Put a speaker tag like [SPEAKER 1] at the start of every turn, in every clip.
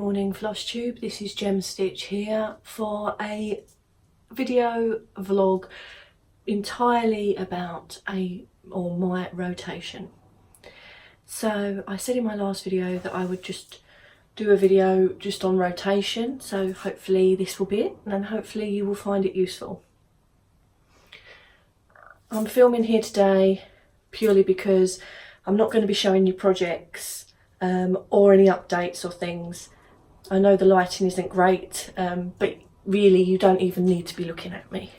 [SPEAKER 1] morning, Flosstube. This is Gem Stitch here for a video vlog entirely about my rotation. So I said in my last video that I would just do a video just on rotation, so hopefully this will be it, and hopefully you will find it useful. I'm filming here today purely because I'm not going to be showing you projects or any updates or things. I know the lighting isn't great, but really you don't even need to be looking at me.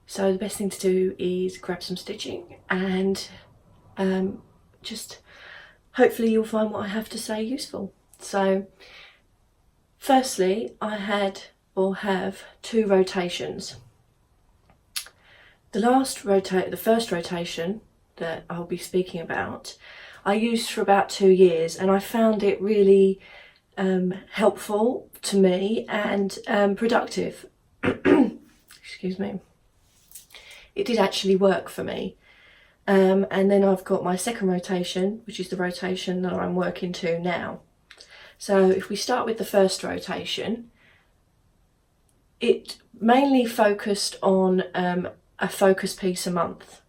[SPEAKER 1] So the best thing to do is grab some stitching and just hopefully you'll find what I have to say useful. So firstly, I have two rotations. The first rotation that I'll be speaking about, I used for about 2 years, and I found it really helpful to me and productive. Excuse me. It did actually work for me. And then I've got my second rotation, which is the rotation that I'm working to now. So if we start with the first rotation, it mainly focused on a focus piece a month.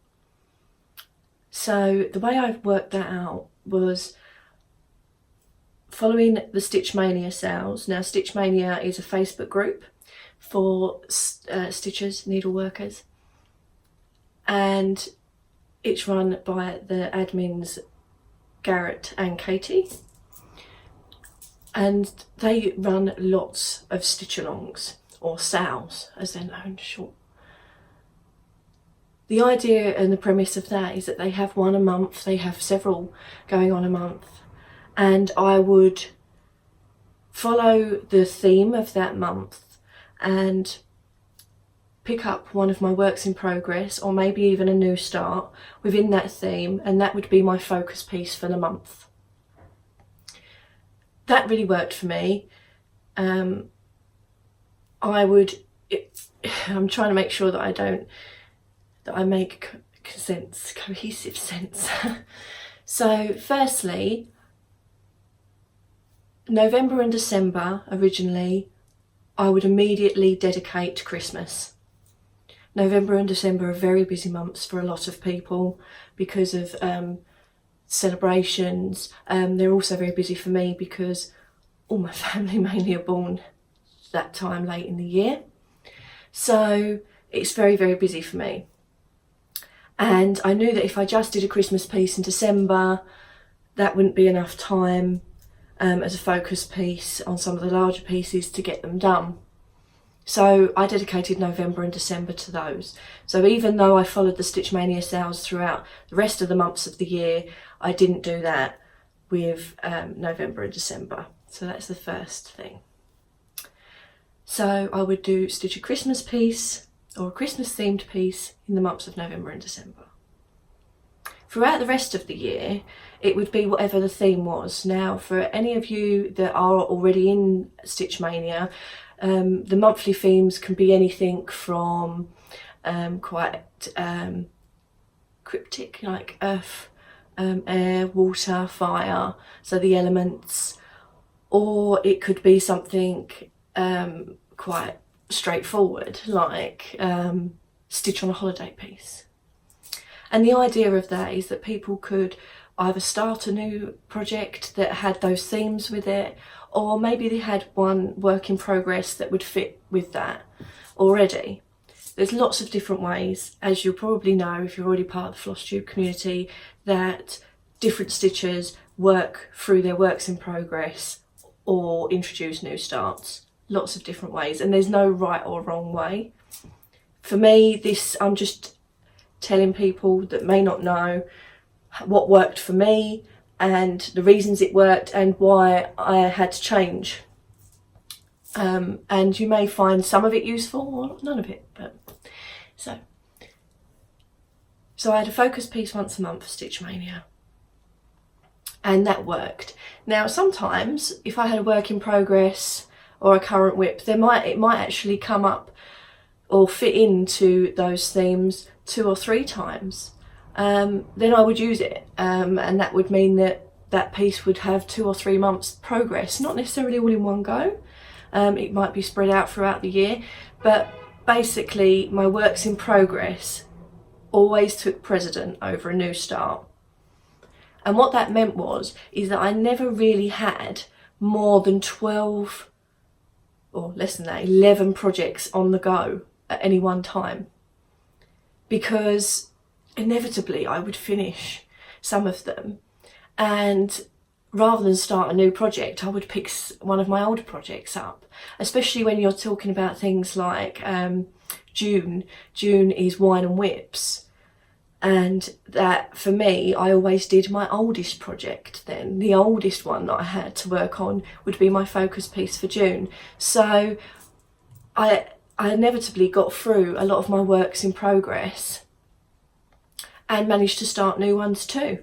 [SPEAKER 1] So the way I've worked that out was following the Stitch Mania sales. Now Stitch Mania is a Facebook group for stitchers, needle workers, and it's run by the admins Garrett and Katie, and they run lots of stitch-alongs, or sales as they're known short. The idea and the premise of that is that they have one a month, they have several going on a month, and I would follow the theme of that month and pick up one of my works in progress, or maybe even a new start within that theme, and that would be my focus piece for the month. That really worked for me. I'm trying to make sure that I make cohesive sense. So firstly, November and December originally, I would immediately dedicate to Christmas. November and December are very busy months for a lot of people because of celebrations. They're also very busy for me because all my family mainly are born that time late in the year. So it's very, very busy for me. And I knew that if I just did a Christmas piece in December, that wouldn't be enough time as a focus piece on some of the larger pieces to get them done. So I dedicated November and December to those. So even though I followed the Stitch Mania sales throughout the rest of the months of the year, I didn't do that with November and December. So that's the first thing. So I would stitch a Christmas piece or a Christmas themed piece in the months of November and December. Throughout the rest of the year, it would be whatever the theme was. Now, for any of you that are already in Stitch Mania, the monthly themes can be anything from quite cryptic, like earth, air, water, fire, so the elements, or it could be something quite straightforward, like stitch on a holiday piece. And the idea of that is that people could either start a new project that had those themes with it, or maybe they had one work in progress that would fit with that already. There's lots of different ways, as you'll probably know if you're already part of the Flosstube community, that different stitchers work through their works in progress or introduce new starts. Lots of different ways, and there's no right or wrong way. For me, I'm just telling people that may not know what worked for me and the reasons it worked and why I had to change. And you may find some of it useful or none of it. But so I had a focus piece once a month for Stitch Mania, and that worked. Now sometimes if I had a work in progress or a current whip, it might actually come up or fit into those themes 2 or 3 times. Then I would use it, and that would mean that that piece would have 2 or 3 months progress, not necessarily all in one go. It might be spread out throughout the year, but basically my works in progress always took precedent over a new start. And what that meant is that I never really had more than 12 or less than that, 11 projects on the go at any one time, because inevitably I would finish some of them, and rather than start a new project, I would pick one of my older projects up, especially when you're talking about things like June. June is wine and whips. And that, for me, I always did my oldest project then. The oldest one that I had to work on would be my focus piece for June. So I inevitably got through a lot of my works in progress and managed to start new ones too.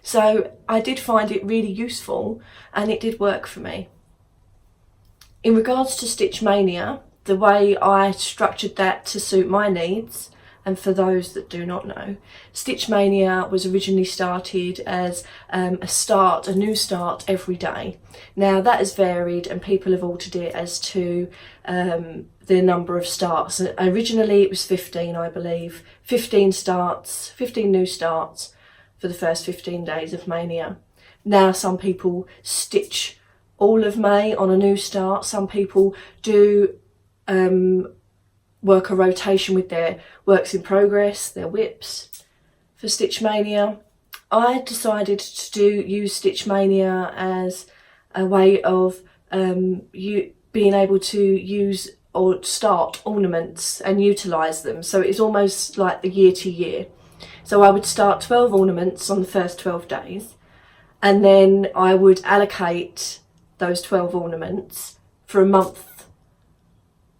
[SPEAKER 1] So I did find it really useful, and it did work for me. In regards to Stitch Mania, the way I structured that to suit my needs, and for those that do not know, Stitch Mania was originally started as a new start every day. Now that has varied, and people have altered it as to the number of starts. Originally it was 15, I believe. 15 new starts for the first 15 days of Mania. Now some people stitch all of May on a new start. Some people do work a rotation with their works in progress, their whips for Stitch Mania. I decided to use Stitch Mania as a way of you being able to use or start ornaments and utilise them. So it's almost like the year to year. So I would start 12 ornaments on the first 12 days, and then I would allocate those 12 ornaments for a month,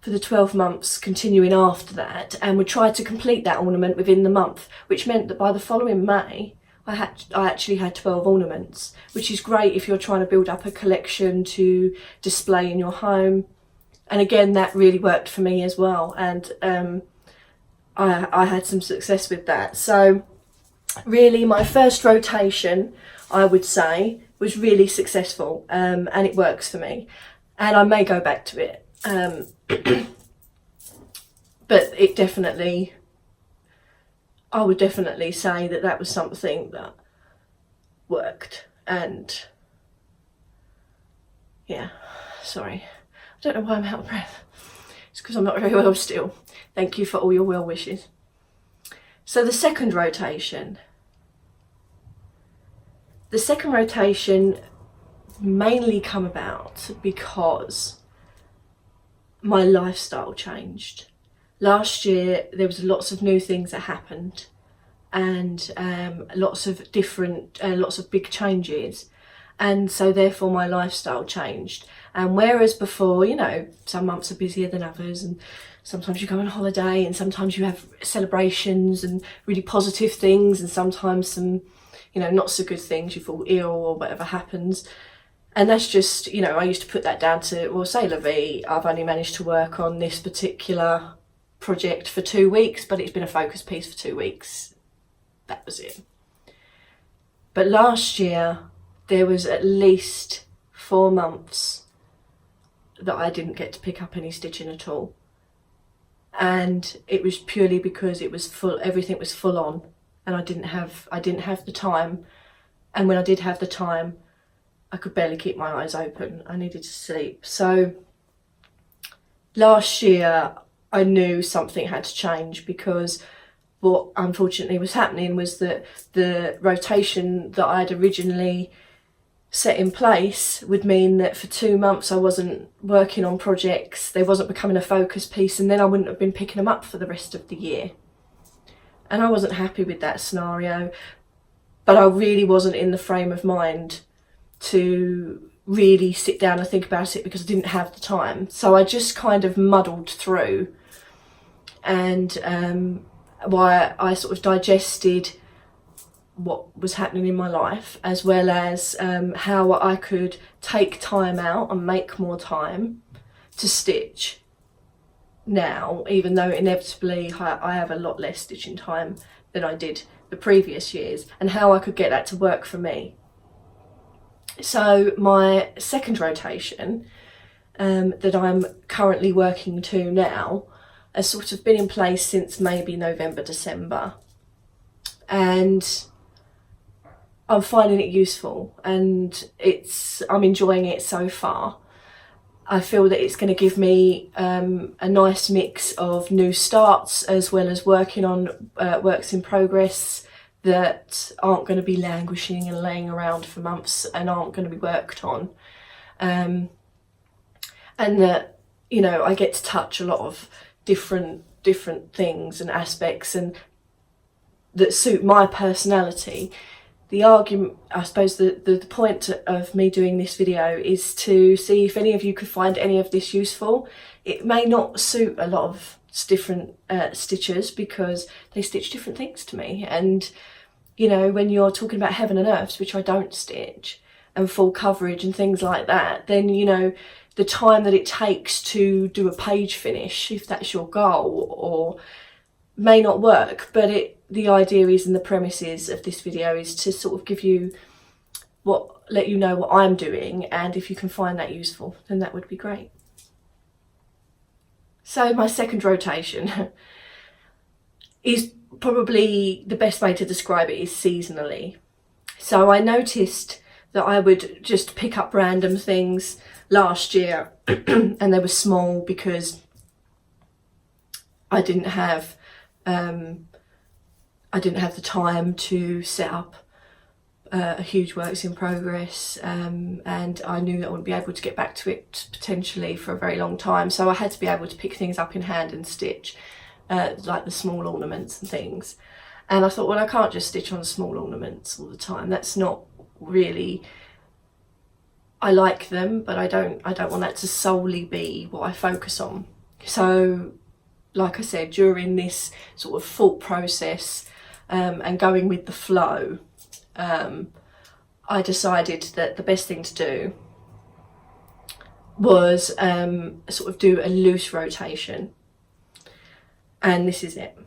[SPEAKER 1] for the 12 months continuing after that, and would try to complete that ornament within the month, which meant that by the following May I actually had 12 ornaments, which is great if you're trying to build up a collection to display in your home. And again, that really worked for me as well, and I had some success with that. So really my first rotation, I would say, was really successful, and it works for me, and I may go back to it. But it definitely, I would definitely say that that was something that worked. And yeah, sorry, I don't know why I'm out of breath. It's because I'm not very well still. Thank you for all your well wishes. So the second rotation mainly come about because my lifestyle changed. Last year there was lots of new things that happened, and lots of big changes, and so therefore my lifestyle changed. And whereas before, you know, some months are busier than others, and sometimes you go on holiday, and sometimes you have celebrations and really positive things, and sometimes some, you know, not so good things, you fall ill or whatever happens. And that's just, you know, I used to put that down to, well, say la vie, I've only managed to work on this particular project for 2 weeks, but it's been a focus piece for 2 weeks. That was it. But last year, there was at least 4 months that I didn't get to pick up any stitching at all. And it was purely because it was full, everything was full on, and I didn't have the time. And when I did have the time, I could barely keep my eyes open. I needed to sleep. So last year I knew something had to change, because what unfortunately was happening was that the rotation that I'd originally set in place would mean that for 2 months I wasn't working on projects, they wasn't becoming a focus piece, and then I wouldn't have been picking them up for the rest of the year. And I wasn't happy with that scenario, but I really wasn't in the frame of mind to really sit down and think about it, because I didn't have the time. So I just kind of muddled through, and while I sort of digested what was happening in my life, as well as how I could take time out and make more time to stitch now, even though inevitably I have a lot less stitching time than I did the previous years, and how I could get that to work for me. So my second rotation that I'm currently working to now has sort of been in place since maybe November, December, and I'm finding it useful, and I'm enjoying it so far. I feel that it's going to give me a nice mix of new starts as well as working on works in progress that aren't going to be languishing and laying around for months and aren't going to be worked on. And that, you know, I get to touch a lot of different things and aspects and that suit my personality. The argument, I suppose the point of me doing this video is to see if any of you could find any of this useful. It may not suit a lot of different stitchers because they stitch different things to me, and you know, when you're talking about heaven and earths, which I don't stitch, and full coverage and things like that, then you know the time that it takes to do a page finish, if that's your goal, or may not work. But the idea is, and the premises of this video is to sort of give you let you know what I'm doing, and if you can find that useful, then that would be great. So my second rotation is probably the best way to describe it is seasonally. So I noticed that I would just pick up random things last year and they were small because I didn't have the time to set up a huge works in progress, and I knew that I wouldn't be able to get back to it potentially for a very long time, so I had to be able to pick things up in hand and stitch like the small ornaments and things. And I thought, well, I can't just stitch on small ornaments all the time. That's not really, I like them, but I don't want that to solely be what I focus on. So like I said, during this sort of thought process and going with the flow, I decided that the best thing to do was sort of do a loose rotation, and this is it.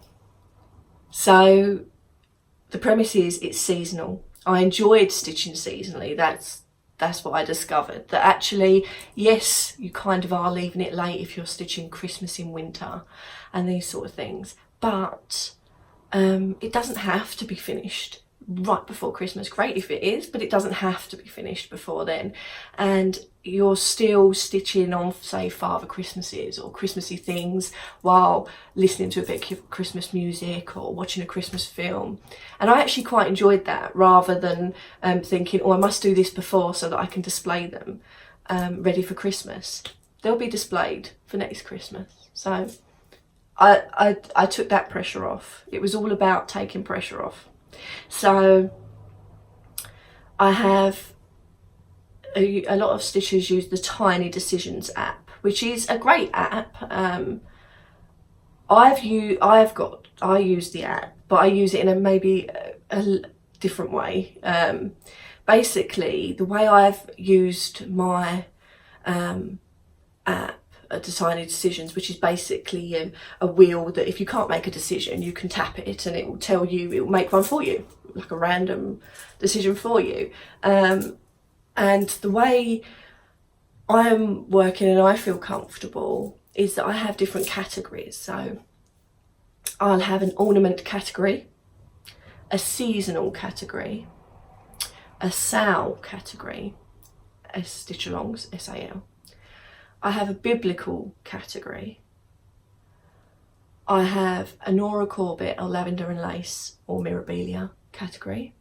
[SPEAKER 1] So the premise is it's seasonal. I enjoyed stitching seasonally. That's what I discovered, that actually, yes, you kind of are leaving it late if you're stitching Christmas in winter and these sort of things, but it doesn't have to be finished right before Christmas. Great if it is, but it doesn't have to be finished before then, and you're still stitching on, say, Father Christmases or Christmassy things while listening to a bit of Christmas music or watching a Christmas film. And I actually quite enjoyed that, rather than thinking, oh, I must do this before so that I can display them ready for Christmas. They'll be displayed for next Christmas. So I took that pressure off. It was all about taking pressure off. So I have a lot of stitchers use the Tiny Decisions app, which is a great app. I use the app, but I use it in a different way. Basically, the way I've used my app, the Tiny Decisions, which is basically a wheel that if you can't make a decision, you can tap it and it will tell you, it will make one for you, like a random decision for you. And the way I'm working and I feel comfortable is that I have different categories. So I'll have an ornament category, a seasonal category, a SAL category, stitch alongs, SAL. I have a biblical category. I have a Nora Corbett or lavender and lace or mirabilia category.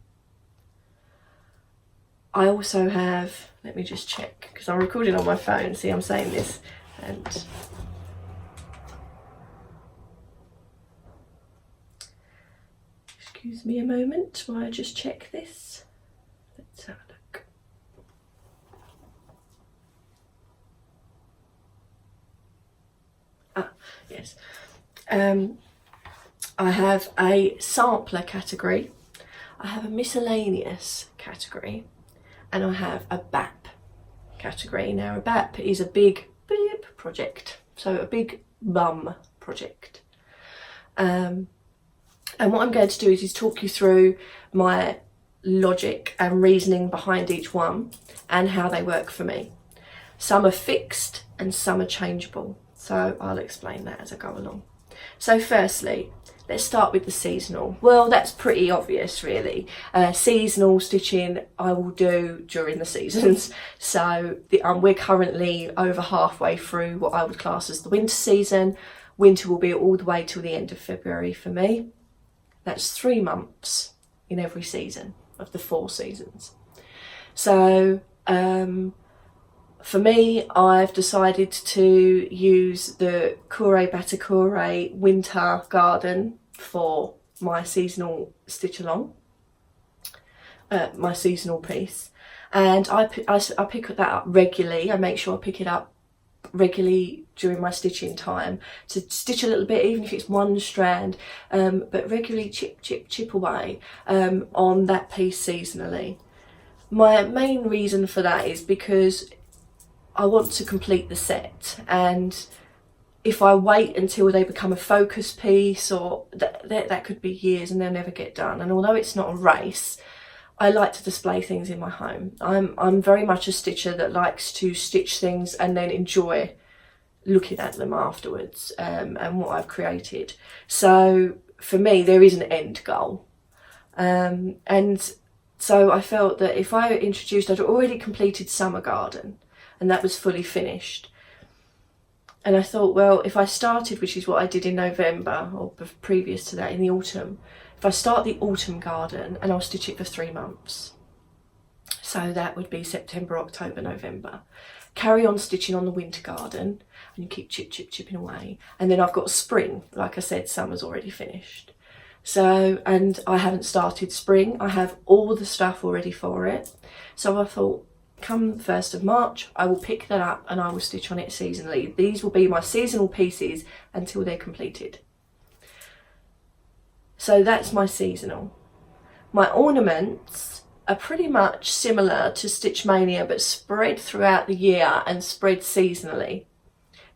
[SPEAKER 1] I also have, let me just check, because I'm recording on my phone, see I'm saying this, and excuse me a moment while I just check this. Let's have a look. Yes. I have a sampler category, I have a miscellaneous category, and I have a BAP category. Now a BAP is a big project, so a big bum project. And what I'm going to do is talk you through my logic and reasoning behind each one and how they work for me. Some are fixed and some are changeable. So I'll explain that as I go along. So firstly, let's start with the seasonal. Well, that's pretty obvious really. Seasonal stitching I will do during the seasons. So we're currently over halfway through what I would class as the winter season. Winter will be all the way till the end of February for me. That's 3 months in every season of the 4 seasons. So for me, I've decided to use the Kure Batakure Winter Garden for my seasonal stitch along, my seasonal piece. And I pick that up regularly. I make sure I pick it up regularly during my stitching time to stitch a little bit, even if it's one strand, but regularly chip away on that piece seasonally. My main reason for that is because I want to complete the set, and if I wait until they become a focus piece, or that could be years and they'll never get done. And although it's not a race, I like to display things in my home. I'm very much a stitcher that likes to stitch things and then enjoy looking at them afterwards, and what I've created. So for me, there is an end goal, and so I felt that if I introduced, I'd already completed Summer Garden and that was fully finished. And I thought, well, if I started, which is what I did in November, or previous to that in the autumn, if I start the Autumn Garden and I'll stitch it for 3 months. So that would be September, October, November. Carry on stitching on the Winter Garden and you keep chipping away. And then I've got Spring. Like I said, summer's already finished. So, and I haven't started Spring. I have all the stuff already for it. So I thought, come 1st of March, I will pick that up and I will stitch on it seasonally. These will be my seasonal pieces until they're completed. So that's my seasonal. My ornaments are pretty much similar to Stitch Mania, but spread throughout the year and spread seasonally.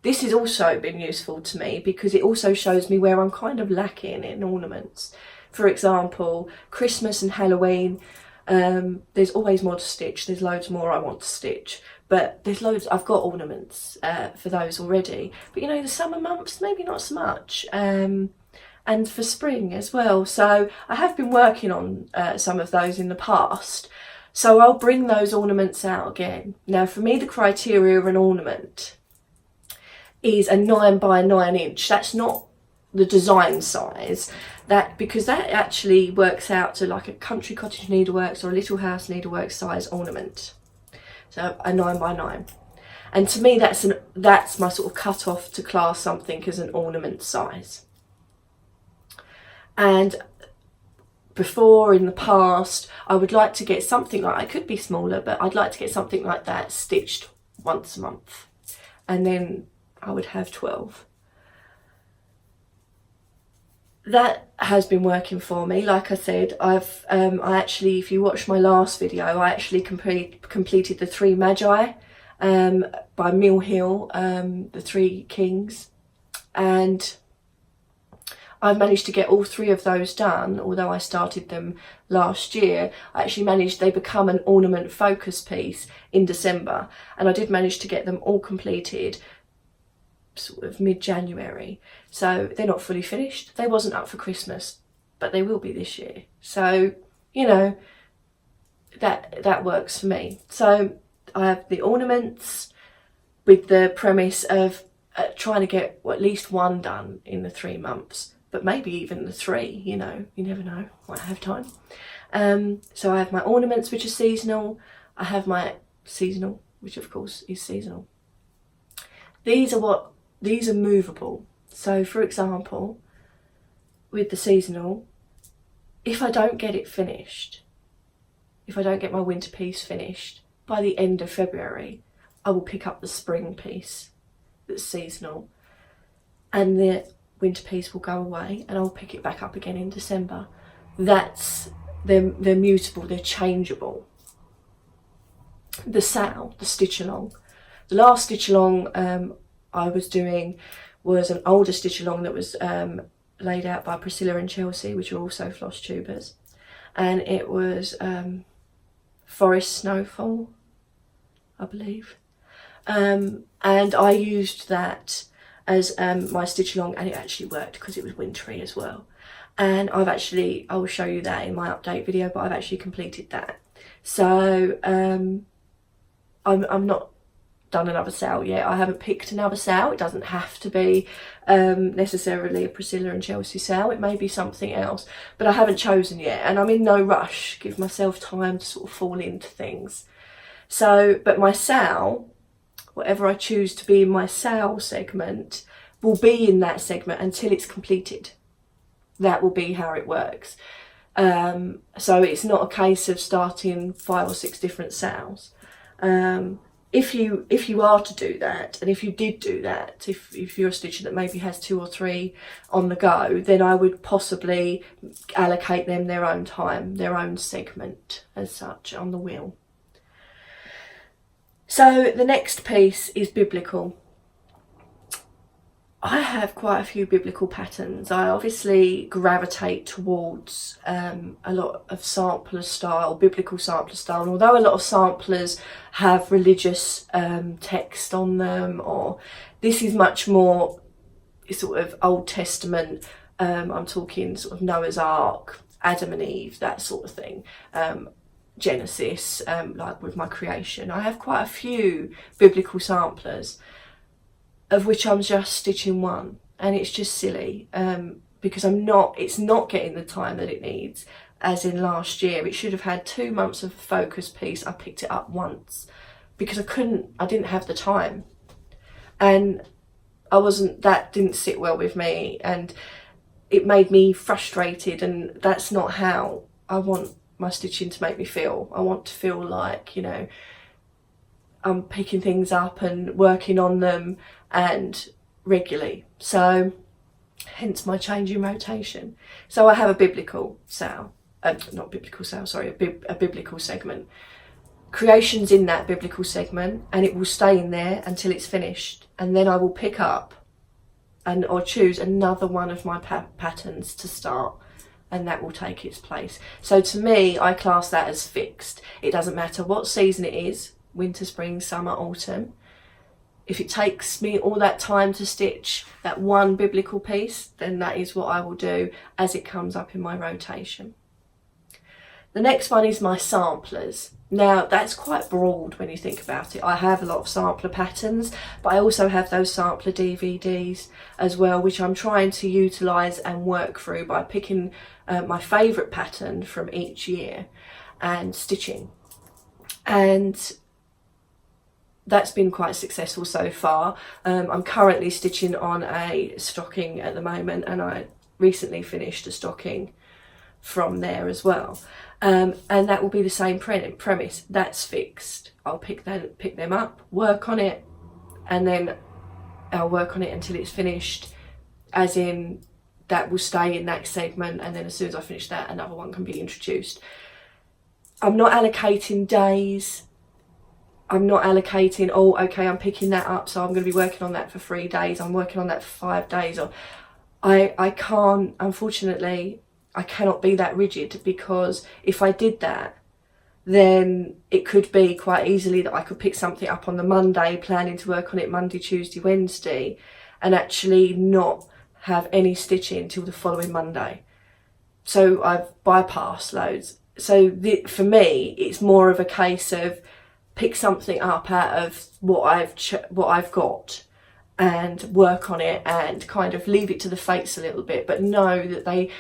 [SPEAKER 1] This has also been useful to me because it also shows me where I'm kind of lacking in ornaments. For example, Christmas and Halloween, there's always more to stitch. There's loads more I want to stitch, but there's loads, I've got ornaments for those already. But you know, the summer months, maybe not so much. And for spring as well. So I have been working on some of those in the past. So I'll bring those ornaments out again. Now for me, the criteria of an ornament is a 9 by 9 inch. That's not the design size, because that actually works out to like a Country Cottage Needleworks or a Little House Needleworks size ornament. So a 9 by 9. And to me, that's my sort of cut off to class something as an ornament size. And before, in the past, I would like to get something like, it could be smaller, but I'd like to get something like that stitched once a month. And then I would have 12. That has been working for me. Like I said, I actually, if you watch my last video, I actually completed the 3 Magi by Mill Hill, the 3 Kings. And I've managed to get all 3 of those done, although I started them last year. I actually managed, they become an ornament focus piece in December, and I did manage to get them all completed sort of mid-January. So they're not fully finished. They wasn't up for Christmas, but they will be this year. So, you know, that works for me. So I have the ornaments with the premise of trying to get at least 1 done in the 3 months. But maybe even the 3, you know, you never know, might have time. So I have my ornaments, which are seasonal. I have my seasonal, which of course is seasonal. These are movable. So for example, with the seasonal, if I don't get it finished, if I don't get my winter piece finished by the end of February, I will pick up the spring piece that's seasonal, and the winter piece will go away and I'll pick it back up again in December. They're mutable, they're changeable. The Sal, the stitch along. The last stitch along I was doing was an older stitch along that was laid out by Priscilla and Chelsea, which are also Flosstubers. and it was Forest Snowfall, I believe. And I used that as my stitch along, and it actually worked because it was wintry as well. And I will show you that in my update video, but I've actually completed that. So I'm not done another sale yet. I haven't picked another sale. It doesn't have to be necessarily a Priscilla and Chelsea sale. It may be something else, but I haven't chosen yet, and I'm in no rush. Give myself time to sort of fall into things. So, but my sale, whatever I choose to be in my sale segment, will be in that segment until it's completed. That will be how it works. So it's not a case of starting 5 or 6 different sales. If you are to do that, and if you did do that, if you're a stitcher that maybe has 2 or 3 on the go, then I would possibly allocate them their own time, their own segment as such on the wheel. So the next piece is biblical. I have quite a few biblical patterns. I obviously gravitate towards a lot of sampler style, biblical sampler style. And although a lot of samplers have religious text on them, or this is much more sort of Old Testament, I'm talking sort of Noah's Ark, Adam and Eve, that sort of thing. Genesis, like with my creation. I have quite a few biblical samplers, of which I'm just stitching one, and it's just silly because it's not getting the time that it needs. As in last year, it should have had 2 months of focus piece. I picked it up once because I didn't have the time, and that didn't sit well with me, and it made me frustrated, and that's not how I want my stitching to make me feel. I want to feel like, you know, I'm picking things up and working on them and regularly. So hence my change in rotation. So I have a biblical sale, not biblical sale, sorry, a biblical segment. Creation's in that biblical segment, and it will stay in there until it's finished, and then I will pick up or choose another one of my patterns to start, and that will take its place. So to me, I class that as fixed. It doesn't matter what season it is, winter, spring, summer, autumn. If it takes me all that time to stitch that one biblical piece, then that is what I will do as it comes up in my rotation. The next one is my samplers. Now that's quite broad when you think about it. I have a lot of sampler patterns, but I also have those sampler DVDs as well, which I'm trying to utilise and work through by picking my favourite pattern from each year and stitching. And that's been quite successful so far. I'm currently stitching on a stocking at the moment, and I recently finished a stocking from there as well. And that will be the same premise. That's fixed. I'll pick them up, work on it, and then I'll work on it until it's finished, as in that will stay in that segment, and then as soon as I finish that, another one can be introduced. I'm not allocating days. I'm not allocating, oh, okay, I'm picking that up, so I'm going to be working on that for 3 days. I'm working on that for 5 days. Or I can't, unfortunately, I cannot be that rigid, because if I did that, then it could be quite easily that I could pick something up on the Monday, planning to work on it Monday, Tuesday, Wednesday, and actually not have any stitching till the following Monday. So I've bypassed loads. So for me, it's more of a case of pick something up out of what I've got and work on it, and kind of leave it to the fates a little bit, but know that they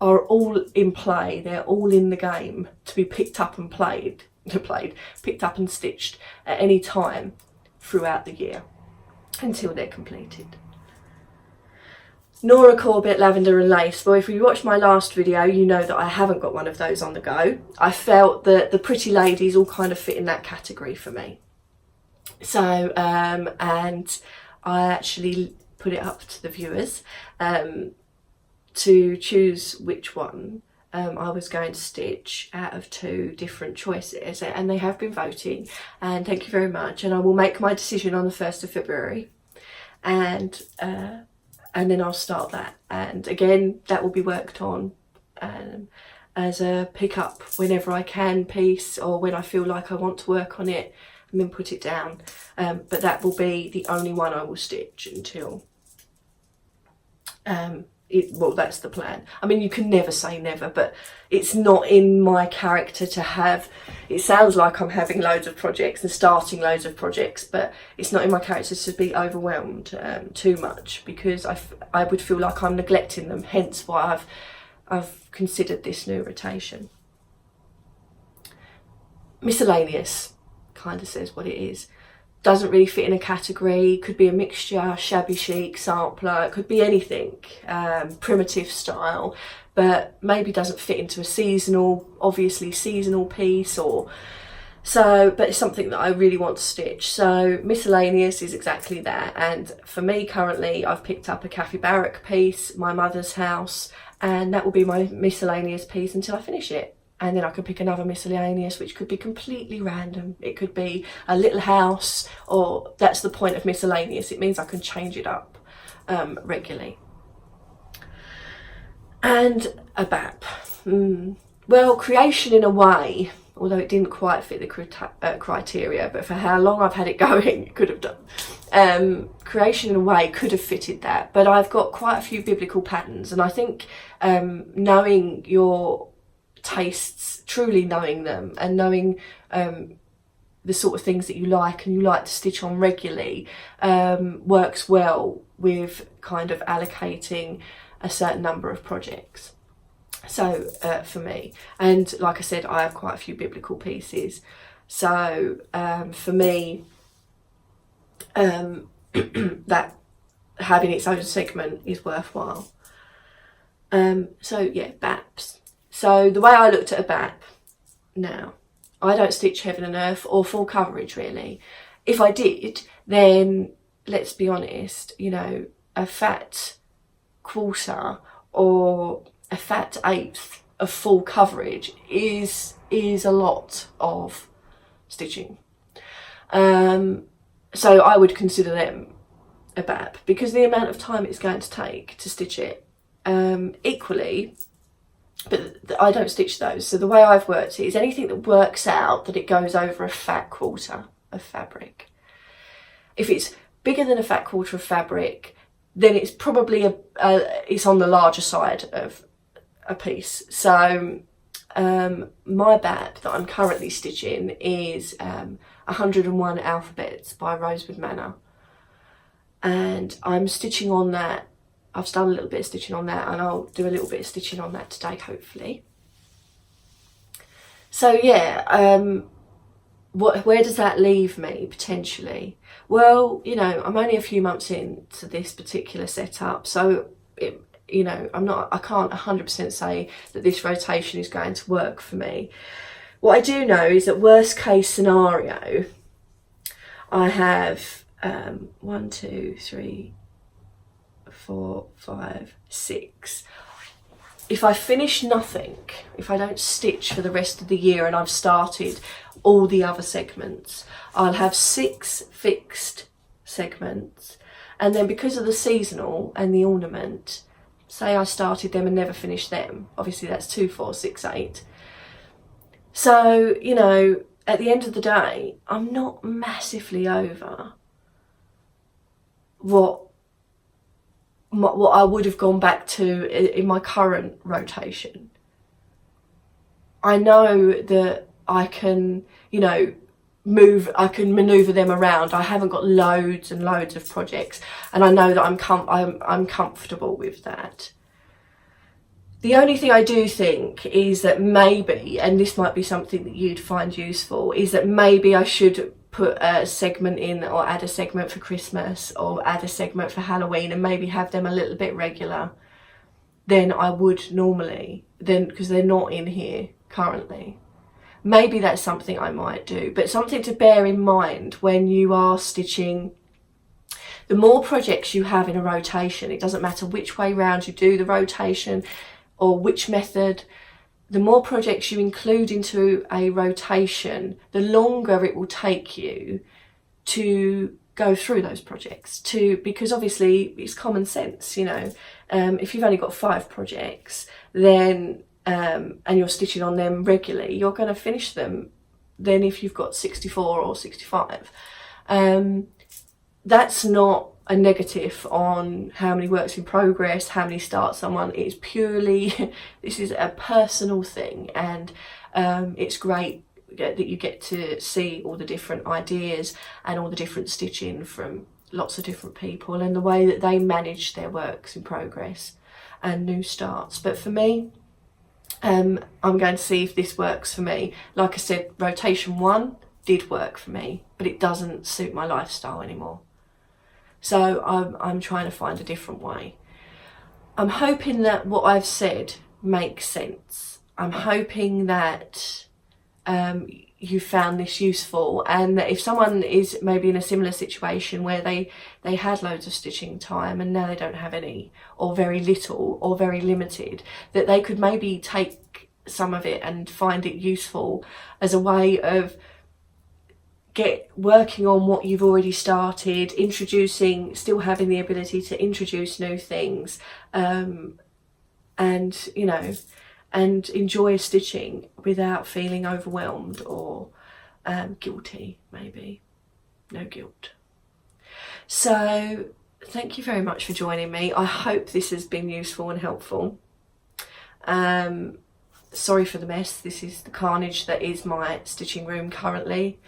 [SPEAKER 1] are all in play. They're all in the game to be picked up and picked up and stitched at any time throughout the year until they're completed. Nora Corbett, Lavender and Lace. Well, if you watched my last video, you know that I haven't got one of those on the go. I felt that the pretty ladies all kind of fit in that category for me. So, and I actually put it up to the viewers to choose which one I was going to stitch out of 2 different choices, and they have been voting, and thank you very much. And I will make my decision on the 1st of February, and then I'll start that, and again that will be worked on as a pick up whenever I can piece, or when I feel like I want to work on it, and then put it down. But that will be the only one I will stitch until well, that's the plan. I mean, you can never say never, but it's not in my character to have, it sounds like I'm having loads of projects and starting loads of projects, but it's not in my character to be overwhelmed too much, because I would feel like I'm neglecting them, hence why I've considered this new rotation. Miscellaneous kind of says what it is. Doesn't really fit in a category, could be a mixture, shabby chic, sampler, it could be anything, primitive style, but maybe doesn't fit into a seasonal, obviously seasonal piece, or so, but it's something that I really want to stitch. So miscellaneous is exactly that. And for me currently, I've picked up a Cafe Barrack piece, my mother's house, and that will be my miscellaneous piece until I finish it. And then I could pick another miscellaneous, which could be completely random. It could be a little house, or that's the point of miscellaneous. It means I can change it up regularly. And a BAP. Well, creation in a way, although it didn't quite fit the criteria, but for how long I've had it going, it could have done. Creation in a way could have fitted that, but I've got quite a few biblical patterns, and I think knowing your tastes, truly knowing them, and knowing the sort of things that you like and you like to stitch on regularly, works well with kind of allocating a certain number of projects. So for me, and like I said, I have quite a few biblical pieces, so for me that having its own segment is worthwhile. So yeah, BAPs. So the way I looked at a BAP, now, I don't stitch heaven and earth or full coverage really. If I did, then let's be honest, you know, a fat quarter or a fat eighth of full coverage is a lot of stitching. So I would consider them a BAP because the amount of time it's going to take to stitch it. Equally, but I don't stitch those. So the way I've worked it is anything that works out that it goes over a fat quarter of fabric. If it's bigger than a fat quarter of fabric, then it's probably it's on the larger side of a piece. So my BAP that I'm currently stitching is 101 Alphabets by Rosewood Manor, and I'm stitching on that. I've done a little bit of stitching on that, and I'll do a little bit of stitching on that today, hopefully. So yeah, where does that leave me potentially? Well, you know, I'm only a few months into this particular setup, so you know, I can't 100% say that this rotation is going to work for me. What I do know is that worst case scenario, I have 1, 2, 3, 4, 5, 6. If I finish nothing, if I don't stitch for the rest of the year and I've started all the other segments, I'll have 6 fixed segments. And then because of the seasonal and the ornament, say I started them and never finished them, obviously that's 2, 4, 6, 8. So, you know, at the end of the day, I'm not massively over what I would have gone back to in my current rotation. I know that I can, you know, I can maneuver them around. I haven't got loads and loads of projects, and I know that I'm comfortable with that. The only thing I do think is that maybe, and this might be something that you'd find useful, is that maybe I should put a segment in, or add a segment for Christmas, or add a segment for Halloween, and maybe have them a little bit regular than I would normally, because they're not in here currently. Maybe that's something I might do, but something to bear in mind when you are stitching. The more projects you have in a rotation, it doesn't matter which way round you do the rotation or which method, the more projects you include into a rotation, the longer it will take you to go through those projects, because obviously it's common sense, you know. If you've only got 5 projects, then and you're stitching on them regularly, you're going to finish them then if you've got 64 or 65. That's not a negative on how many works in progress, how many starts someone. It's purely, this is a personal thing, and it's great that you get to see all the different ideas and all the different stitching from lots of different people and the way that they manage their works in progress and new starts. But for me, I'm going to see if this works for me. Like I said, rotation 1 did work for me, but it doesn't suit my lifestyle anymore. So I'm trying to find a different way. I'm hoping that what I've said makes sense. I'm hoping that you found this useful, and that if someone is maybe in a similar situation where they had loads of stitching time and now they don't have any, or very little, or very limited, that they could maybe take some of it and find it useful as a way of working on what you've already started, introducing, still having the ability to introduce new things, and you know, and enjoy stitching without feeling overwhelmed or guilty, maybe. No guilt. So thank you very much for joining me. I hope this has been useful and helpful. Sorry for the mess. This is the carnage that is my stitching room currently.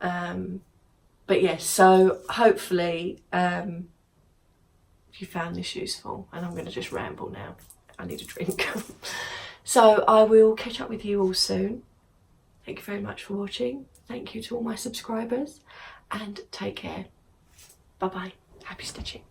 [SPEAKER 1] But yes, so hopefully you found this useful, and I'm going to just ramble now. I need a drink. So I will catch up with you all soon. Thank you very much for watching. Thank you to all my subscribers, and take care. Bye bye. Happy stitching.